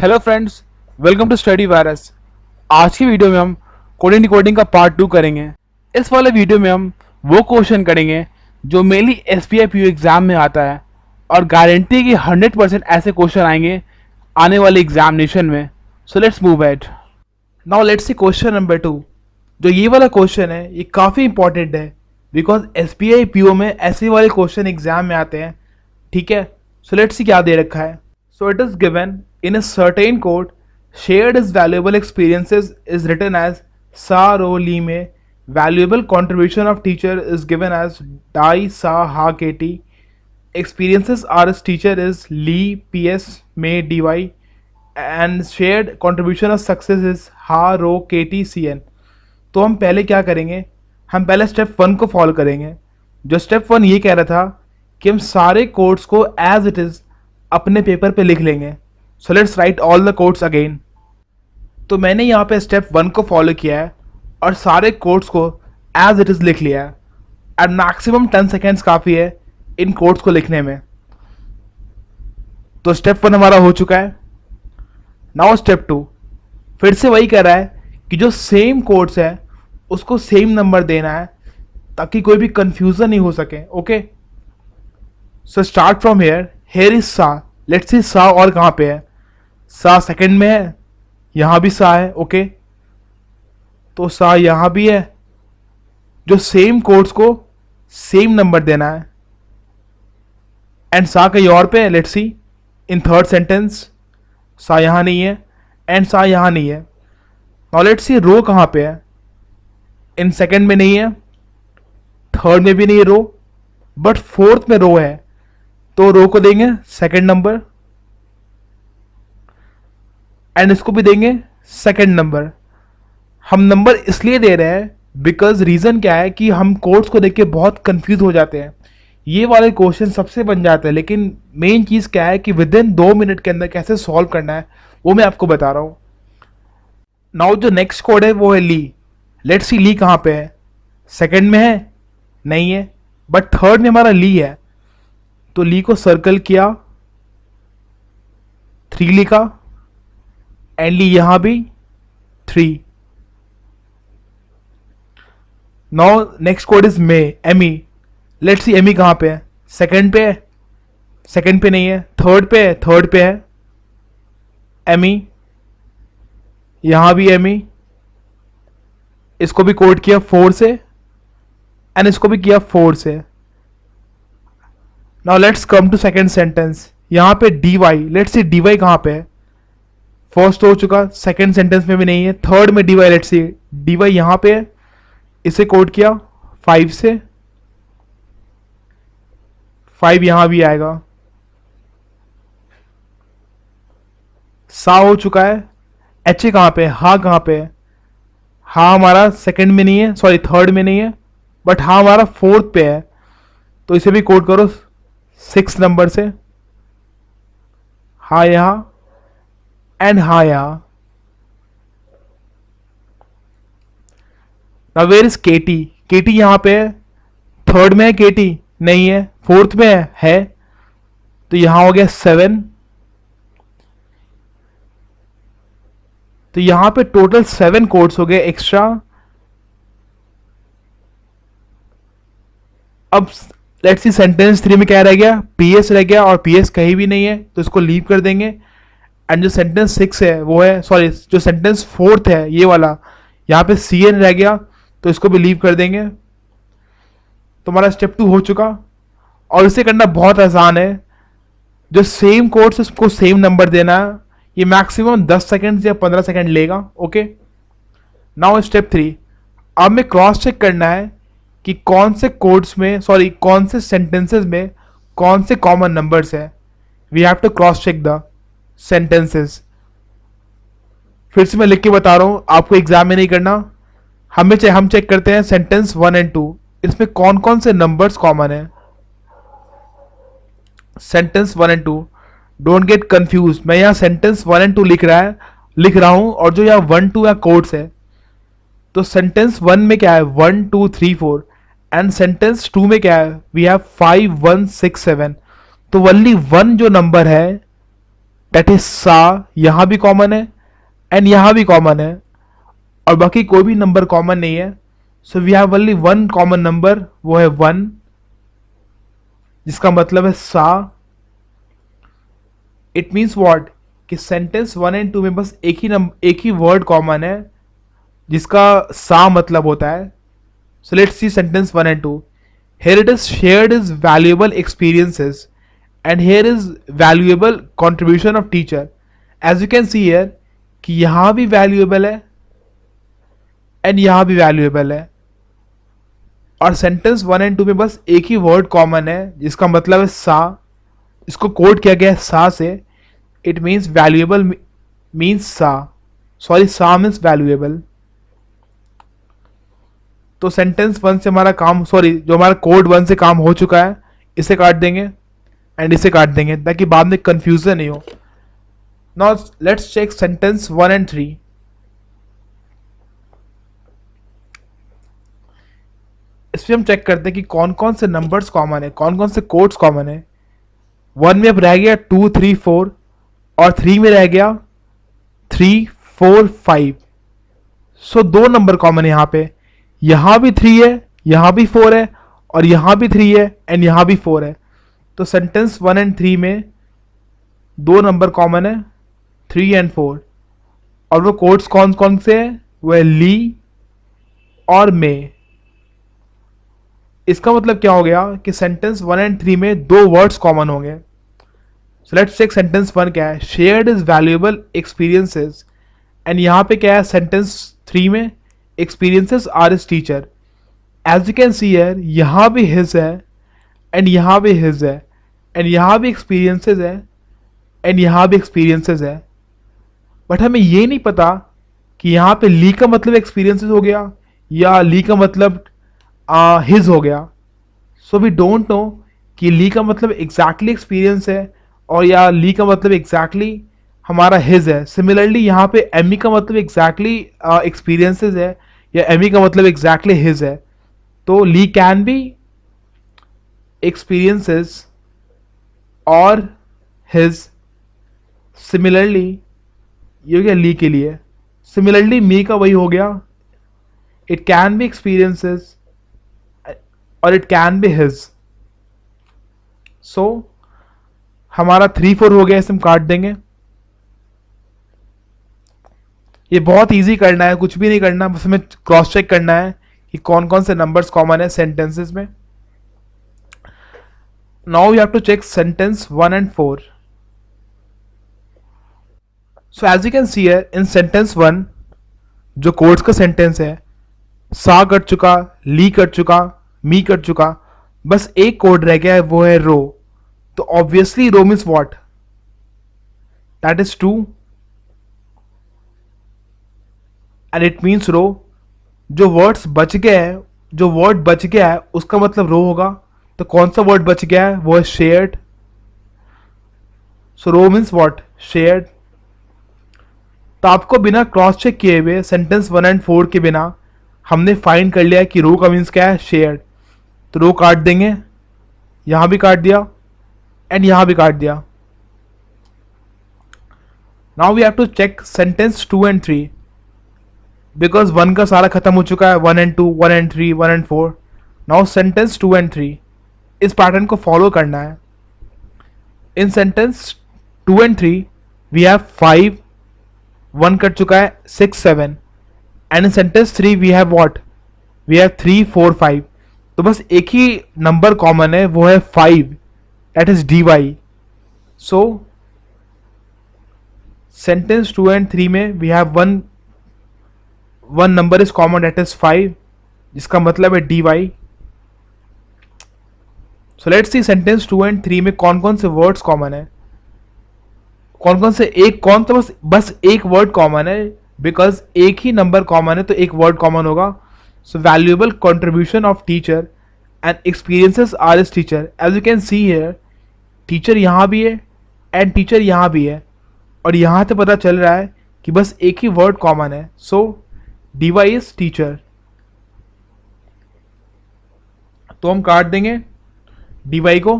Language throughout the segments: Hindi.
Hello friends, welcome to study virus. आज की वीडियो में हम कोडिंग डिकोडिंग का पार्ट 2 करेंगे। इस वाले वीडियो में हम वो क्वेश्चन करेंगे जो मेनली एसबीआई पीओ एग्जाम में आता है और गारंटी कि 100% ऐसे क्वेश्चन आएंगे आने वाले एग्जामिनेशन में। So let's move at. Now let's see question number 2। जो ये वाला क्वेश्चन है ये काफ़ी इंपॉर्टेंट है बिकॉज एसबीआई पीओ में ऐसे वाले क्वेश्चन एग्जाम में आते हैं। ठीक है, सो लेट्स सी क्या दे रखा है। So it is given in a certain code, shared as valuable experiences is written as sa ro li mein. Valuable contribution of teacher is given as dai sa ha kt. Experiences are as teacher is li ps mein dy. And shared contribution of success is ha ro kt cn. तो हम पहले क्या करेंगे, हम पहले स्टेप 1 को फॉलो करेंगे। जो स्टेप 1 ये कह रहा था कि हम सारे कोड्स को एज इट इज़ अपने पेपर पे लिख लेंगे। So let's write all the codes again. तो मैंने यहाँ पे स्टेप 1 को फॉलो किया है और सारे कोड्स को एज इट इज़ लिख लिया है। एंड मैक्सिमम 10 सेकेंड्स काफ़ी है इन कोड्स को लिखने में। तो स्टेप 1 हमारा हो चुका है। नाउ स्टेप 2 फिर से वही कह रहा है कि जो सेम कोड्स है उसको सेम नंबर देना है ताकि कोई भी कंफ्यूजन नहीं हो सके। Okay, so start from here. Here is सा। लेट्स सी सा और कहाँ पे है। सा सेकंड में है, यहाँ भी सा है। ओके, तो सा यहाँ भी है। जो सेम कोड्स को सेम नंबर देना है। एंड सा कहीं और पे है। Let's see in third sentence सा यहाँ नहीं है एंड सा यहाँ नहीं है। नाउ लेट्स सी रो कहाँ पे है। इन सेकंड में नहीं है, थर्ड में भी नहीं है रो, बट फोर्थ में रो है। तो रो को देंगे सेकंड नंबर एंड इसको भी देंगे सेकंड नंबर। हम नंबर इसलिए दे रहे हैं बिकॉज रीजन क्या है कि हम कोड्स को देख के बहुत कंफ्यूज हो जाते हैं। ये वाले क्वेश्चन सबसे बन जाते हैं, लेकिन मेन चीज क्या है कि विद इन 2 मिनट के अंदर कैसे सॉल्व करना है वो मैं आपको बता रहा हूं। नाउ जो नेक्स्ट कोड है वो है ली। लेट्स सी ली कहां पे है। सेकंड में है, नहीं है, बट थर्ड में हमारा ली है। तो ली को सर्कल किया, 3 लिखा एंड ली यहां भी 3। नाउ नेक्स्ट कोड इज मे एमी। लेट्स सी एमी कहां पे है। सेकंड पे है, सेकंड पे नहीं है, थर्ड पे है, थर्ड पे है एमी। यहां भी एमी। इसको भी कोड किया 4 से एंड इसको भी किया 4 से। Now let's come to second sentence. यहां पे D Y. Let's see D Y कहां पे है। फर्स्ट हो चुका, सेकेंड सेंटेंस में भी नहीं है, थर्ड में D Y. Let's see D Y यहां पे है, इसे कोड किया 5 से। 5 यहां भी आएगा। सा हो चुका है। एच ए कहां पे है, हा कहां पे है। हा हमारा सेकेंड में नहीं है, सॉरी थर्ड में नहीं है, बट हा हमारा फोर्थ पे है। तो इसे भी कोड करो 6 नंबर से। हा यहां एंड हा यहां। नाउ वेयर इज केटी। केटी यहां पे है, थर्ड में है केटी, नहीं है, फोर्थ में है। तो यहां हो गया 7। तो यहां पे टोटल 7 कोड्स हो गए एक्स्ट्रा। अब लेट्स सी सेंटेंस 3 में क्या रह गया, पीएस रह गया और पीएस कहीं भी नहीं है तो इसको लीव कर देंगे। एंड जो सेंटेंस 6 है वो है, सॉरी जो सेंटेंस 4th है ये वाला, यहाँ पे सीएन रह गया तो इसको भी लीव कर देंगे। तो हमारा स्टेप 2 हो चुका और इसे करना बहुत आसान है। जो सेम कोड्स है उसको सेम नंबर देना है। ये मैक्सिमम 10 सेकेंड या 15 सेकेंड लेगा। Okay, now step 3। अब हमें क्रॉस चेक करना है कि कौन से कोड्स में, सॉरी कौन से सेंटेंसेस में कौन से कॉमन नंबर्स है। We have to cross check the sentences. फिर से मैं लिख के बता रहा हूं, आपको एग्जाम में नहीं करना। हम चेक करते हैं सेंटेंस 1 एंड 2, इसमें कौन कौन से नंबर्स कॉमन है। Sentence 1 and 2, don't get confuse. मैं यहाँ सेंटेंस 1 एंड 2 लिख रहा हूं और जो यहाँ 1 2 या कोड्स है। तो सेंटेंस 1 में क्या है, 1 2 3 4 एंड सेंटेंस 2 में क्या है, वी हैव 5 1 6 7। तो ओनली 1 जो नंबर है दैट इज सा, यहां भी कॉमन है एंड यहां भी कॉमन है, और बाकी कोई भी नंबर कॉमन नहीं है. So we have only one common number, वो है 1, जिसका मतलब है सा. इट मीन्स व्हाट कि सेंटेंस 1 एंड 2 में बस एक ही वर्ड कॉमन है जिसका सा मतलब होता है. सो let's see sentence 1 and 2. Here it is shared is valuable experiences and here is valuable contribution of teacher. As you can see here कि यहाँ भी valuable है and यहाँ भी valuable है, और सेंटेंस 1 एंड 2 में बस एक ही वर्ड कॉमन है जिसका मतलब है सा. इसको कोड किया गया है सा से. इट मीन्स वैल्यूएबल मीन्स सा, सॉरी सा मीन्स वैल्यूएबल. तो सेंटेंस 1 से हमारा काम, सॉरी जो हमारा कोड 1 से काम हो चुका है, इसे काट देंगे एंड इसे काट देंगे ताकि बाद में कंफ्यूजन नहीं हो. Now let's check sentence 1 and 3. इसमें हम चेक करते हैं कि कौन कौन से नंबर्स कॉमन है, कौन कौन से कोड्स कॉमन है. 1 में अब रह गया 2, 3, 4 और 3 में रह गया 3, 4, 5. सो दो नंबर कॉमन है यहाँ पे. यहां भी 3 है, यहां भी 4 है, और यहां भी 3 है एंड यहां भी 4 है. तो सेंटेंस 1 एंड 3 में दो नंबर कॉमन है, 3 एंड 4. और वो कोड्स कौन कौन से हैं? वो है ली और मे. इसका मतलब क्या हो गया कि सेंटेंस 1 एंड 3 में दो वर्ड्स कॉमन होंगे. सो लेट्स चेक सेंटेंस 1 क्या है. Shared is valuable experiences, and यहां पे क्या है सेंटेंस 3 में experiences are his teacher. As you can see here, यहाँ भी his है and यहाँ भी his है and यहाँ भी experiences है and यहाँ भी experiences है. बट हमें ये नहीं पता कि यहाँ पे ली का मतलब experiences हो गया या ली का मतलब his हो गया. So we don't know कि ली का मतलब exactly experience है और या ली का मतलब exactly हमारा हिज है. सिमिलरली यहाँ पे एमी का मतलब एग्जैक्टली एक्सपीरियंसेस है या एमी का मतलब एग्जैक्टली हिज है. तो ली कैन बी एक्सपीरियंसेस और हिज. सिमिलरली ये हो गया ली के लिए. सिमिलरली मी का वही हो गया, इट कैन बी एक्सपीरियंसेस और इट कैन बी हिज. सो हमारा 3, 4 हो गया, इसे हम काट देंगे. ये बहुत इजी करना है, कुछ भी नहीं करना, बस हमें क्रॉस चेक करना है कि कौन कौन से नंबर्स कॉमन है सेंटेंसेस में. Now we have to check sentence 1 and 4. So as you can see here in sentence 1 जो कोड्स का सेंटेंस है, सा कट चुका, ली कट चुका, मी कट चुका, बस एक कोड रह गया है, वो है रो. तो ऑब्वियसली रो means what, that is 2 and it means रो. जो वर्ड्स बच गए हैं, जो वर्ड बच गया है उसका मतलब रो होगा. तो कौन सा वर्ड बच गया है? वो है शेयर्ड. सो रो मीन्स व्हाट, शेयर्ड. तो आपको बिना क्रॉस चेक किए हुए सेंटेंस 1 एंड 4 के बिना हमने फाइंड कर लिया कि रो का मीन्स क्या है, शेयर्ड. तो रो काट देंगे, यहां भी काट दिया एंड यहां भी काट दिया. Now we have to check sentence 2 and 3 because 1 का सारा खत्म हो चुका है. 1 and 2, 1 and 3, 1 and 4. Now sentence 2 and 3, इस पैटर्न को फॉलो करना है. In sentence 2 and 3 we have 5, 1 cut चुका है, 6, 7. And in sentence 3 we have what, we have 3, 4, 5. तो बस एक ही नंबर कॉमन है, वो है 5, that is dy. So sentence 2 and 3 में we have one number is common, that is 5, जिसका मतलब है dy. So let's see sentence 2 and 3 में कौन कौन से वर्ड्स कॉमन है, कौन कौन से कौन सा बस एक वर्ड कॉमन है. बिकॉज एक ही नंबर कॉमन है तो एक वर्ड कॉमन होगा. So valuable contribution of teacher and experiences are is teacher. As you can see here, teacher यहां भी है एंड टीचर यहां भी है, और यहां से पता चल रहा है कि बस एक ही वर्ड कॉमन है. सो dy इज टीचर. तो हम काट देंगे dy को,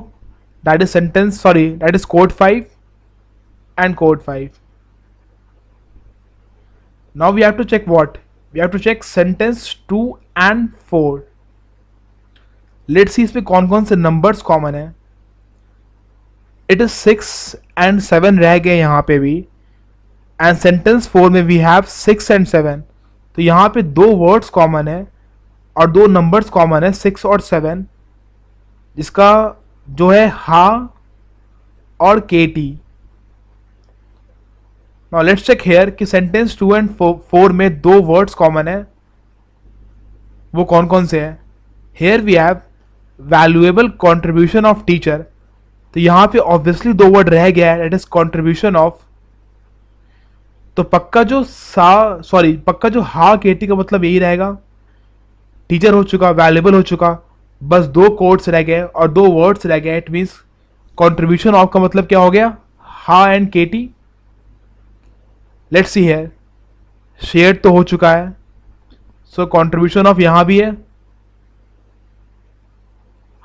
that is sentence, sorry that is code 5 and code 5. Now we have to check what? We have to check sentence 2 and 4. Let's see इसमें कौन कौन से numbers common है. It is 6 and 7 रह गए यहाँ पे भी, and sentence 4 में we have 6 and 7. तो यहाँ पे दो words common है और दो numbers common है 6 और 7, जिसका जो है हा और KT. Now let's check here कि sentence 2 and 4 में दो words common है, वो कौन कौन से हैं. Here we have valuable contribution of teacher. तो यहाँ पे obviously दो word रह गया है, that is contribution of. तो पक्का जो हा KT का मतलब यही रहेगा. टीचर हो चुका, वैल्यूएबल हो चुका, बस दो कोड्स रह गए और दो वर्ड्स रह गए. इट मीन्स कंट्रीब्यूशन ऑफ का मतलब क्या हो गया? हा and KT. Let's see here, share तो हो चुका है, सो कंट्रीब्यूशन ऑफ यहां भी है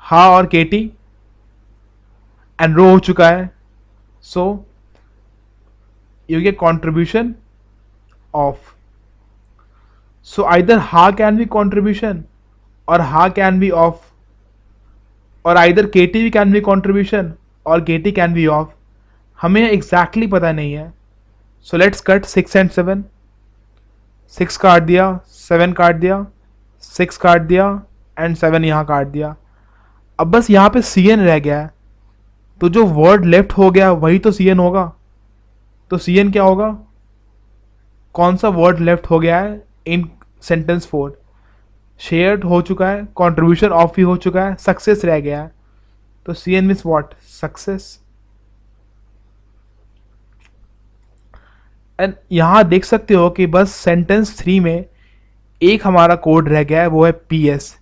हा और KT, एंड रो हो चुका है, so you get contribution of. So either ha can be contribution or ha can be off, or either KT can be contribution or KT can be off. हमें exactly पता नहीं है. So let's cut 6 and 7. 6 काट दिया, 7 काट दिया, 6 काट दिया and 7 यहाँ काट दिया. अब बस यहाँ पे CN रह गया है, तो जो word left हो गया वही तो CN होगा. तो CN क्या होगा? कौन सा word left हो गया है इन सेंटेंस 4? शेयर्ड हो चुका है, कंट्रीब्यूशन ऑफ भी हो चुका है, सक्सेस रह गया है. तो CN means what? Success. And यहां देख सकते हो कि बस सेंटेंस 3 में एक हमारा कोड रह गया है, वो है PS.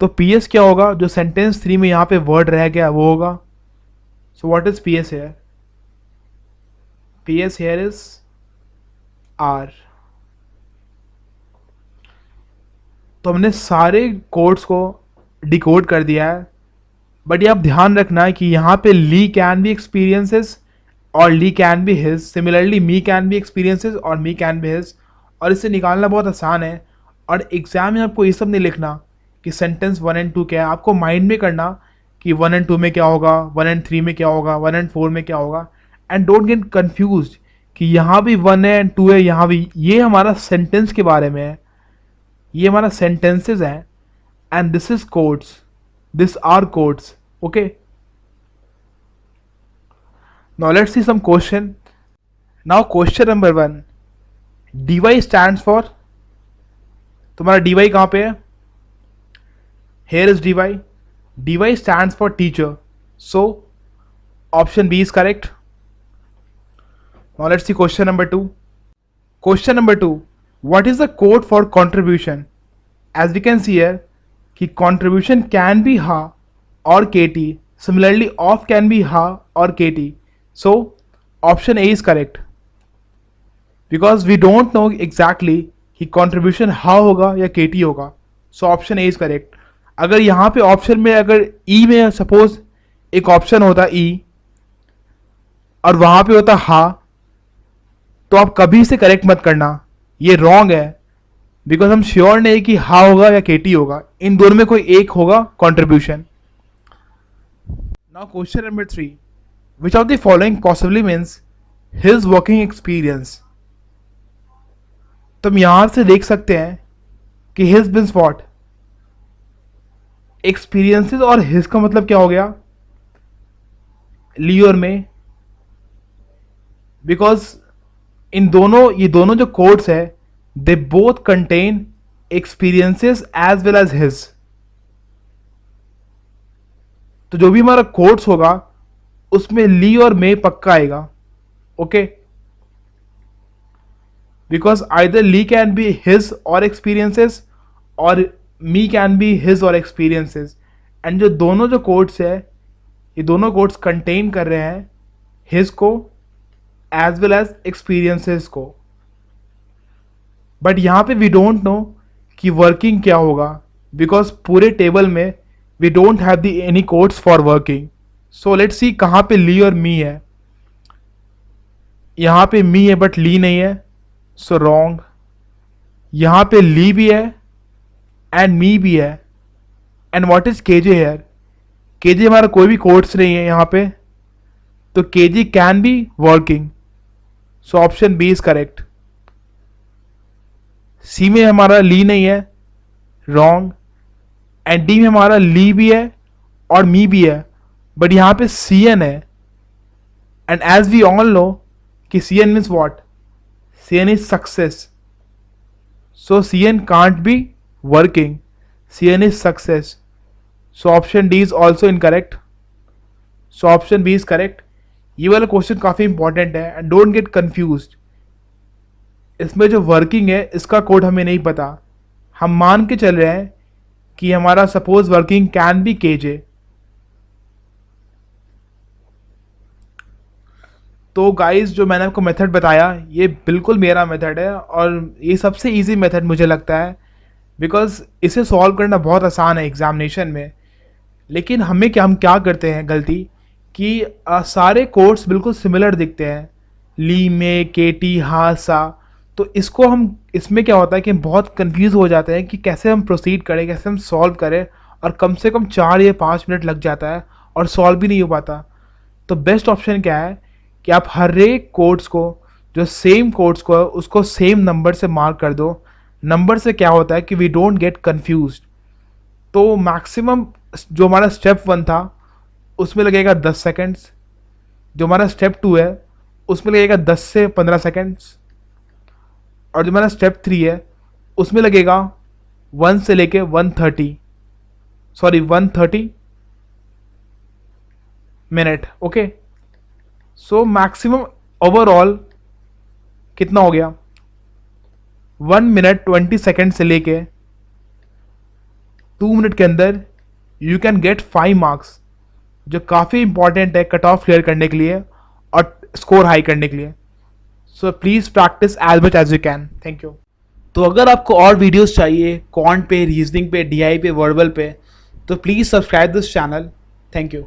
तो PS क्या होगा? जो सेंटेंस 3 में यहां पे वर्ड रह गया वो होगा. So what is PS here? PS here is R. तो हमने सारे कोड्स को डिकोड कर दिया है, बट ये आप ध्यान रखना है कि यहाँ पे ली कैन बी एक्सपीरियंसेस और li can be his. Similarly me can be experiences और मी कैन बी हिज. और इसे निकालना बहुत आसान है, और एग्जाम में आपको ये सब नहीं लिखना कि सेंटेंस 1 and 2 क्या है. आपको माइंड में करना कि 1 and 2 में क्या होगा, 1 and 3 में क्या होगा, 1 and 4 में क्या होगा. एंड डोंट गेट कन्फ्यूज कि यहाँ भी 1 है एंड 2 है, यहाँ भी. ये हमारा सेंटेंस के बारे में है, ये हमारा सेंटेंसेस हैं, and this is codes, this are codes. Okay, now let's see some question. Now question number 1, dy stands for. तुम्हारा dy कहां पे है? Here is dy stands for teacher, so option B is correct. Now let's see question number 2. Question number 2, what is the code for contribution? As we can see here कि contribution can be ha or KT. Similarly off can be ha or KT. So option A is correct, because we don't know exactly कि contribution ha होगा या KT होगा. So option A is correct. अगर यहाँ पे ऑप्शन में अगर E में सपोज एक ऑप्शन होता E और वहां पे होता हा, तो आप कभी से करेक्ट मत करना, ये रॉन्ग है, बिकॉज हम श्योर नहीं कि हा होगा या KT होगा. इन दोनों में कोई एक होगा contribution. Now question number 3, which of the following possibly means his working experience. तो हम यहां से देख सकते हैं कि हिज मीन्स व्हाट? एक्सपीरियंसेस, और हिज का मतलब क्या हो गया? ली और में, बिकॉज ये दोनों जो कोड्स है they both contain experiences as well as his. तो जो भी हमारा कोड्स होगा उसमें ली और मे पक्का आएगा. ओके, बिकॉज आइदर ली कैन बी हिज और एक्सपीरियंसेस और मी कैन बी हिज और एक्सपीरियंसेस. एंड जो दोनों जो कोड्स है, ये दोनों कोड्स कंटेन कर रहे हैं हिज को एज वेल एज एक्सपीरियंसेस को. बट यहां पे वी डोंट नो कि वर्किंग क्या होगा, बिकॉज पूरे टेबल में we don't have the any codes for working. So let's see कहां पे ली और मी है. यहाँ पे मी है बट ली नहीं है, सो रॉन्ग। यहाँ पे ली भी है एंड मी भी है, and what is KJ here? KJ हमारा कोई भी कोर्स नहीं है यहाँ पे, तो KG can be working, so option B is correct. C में हमारा ली नहीं है, रॉन्ग। एंड डी में हमारा ली भी है और मी भी है, बट यहाँ पे सी एन है, and as we all know कि C N means what? C N is success, so C N can't be working, C N is success, so option D is also incorrect. So option B is correct. ये वाला क्वेश्चन काफी इंपॉर्टेंट है एंड डोंट गेट कंफ्यूज्ड। इसमें जो वर्किंग है इसका कोड हमें नहीं पता, हम मान के चल रहे हैं कि हमारा suppose working can be K J. तो गाइस जो मैंने आपको मेथड बताया ये बिल्कुल मेरा मेथड है और ये सबसे इजी मेथड मुझे लगता है, बिकॉज इसे सॉल्व करना बहुत आसान है एग्जामिनेशन में। लेकिन हम क्या करते हैं गलती कि सारे कोड्स बिल्कुल सिमिलर दिखते हैं, ली में, के टी, हा, सा। तो इसमें क्या होता है कि हम बहुत कंफ्यूज हो जाते हैं कि कैसे हम प्रोसीड करें, कैसे हम सॉल्व करें, और कम से कम 4 या 5 मिनट लग जाता है और सॉल्व भी नहीं हो पाता। तो बेस्ट ऑप्शन क्या है कि आप हर एक कोड्स को, जो सेम कोड्स को है उसको सेम नंबर से मार्क कर दो। नंबर से क्या होता है कि वी डोंट गेट कन्फ्यूज। तो मैक्सिमम जो हमारा स्टेप 1 था उसमें लगेगा 10 सेकेंड्स, जो हमारा स्टेप 2 है उसमें लगेगा 10 से 15 सेकेंड्स, और जो हमारा स्टेप 3 है उसमें लगेगा 1 से लेके 130 minute. Okay, so maximum overall कितना हो गया? 1 मिनट 20 सेकेंड से लेके 2 मिनट के अंदर यू कैन गेट 5 मार्क्स, जो काफ़ी इंपॉर्टेंट है कट ऑफ क्लियर करने के लिए और स्कोर हाई करने के लिए। So please practice as much as you can. Thank you. तो अगर आपको और वीडियोस चाहिए क्वांट पे, रीजनिंग पे, डीआई पे, वर्बल पे, तो please subscribe this channel. Thank you.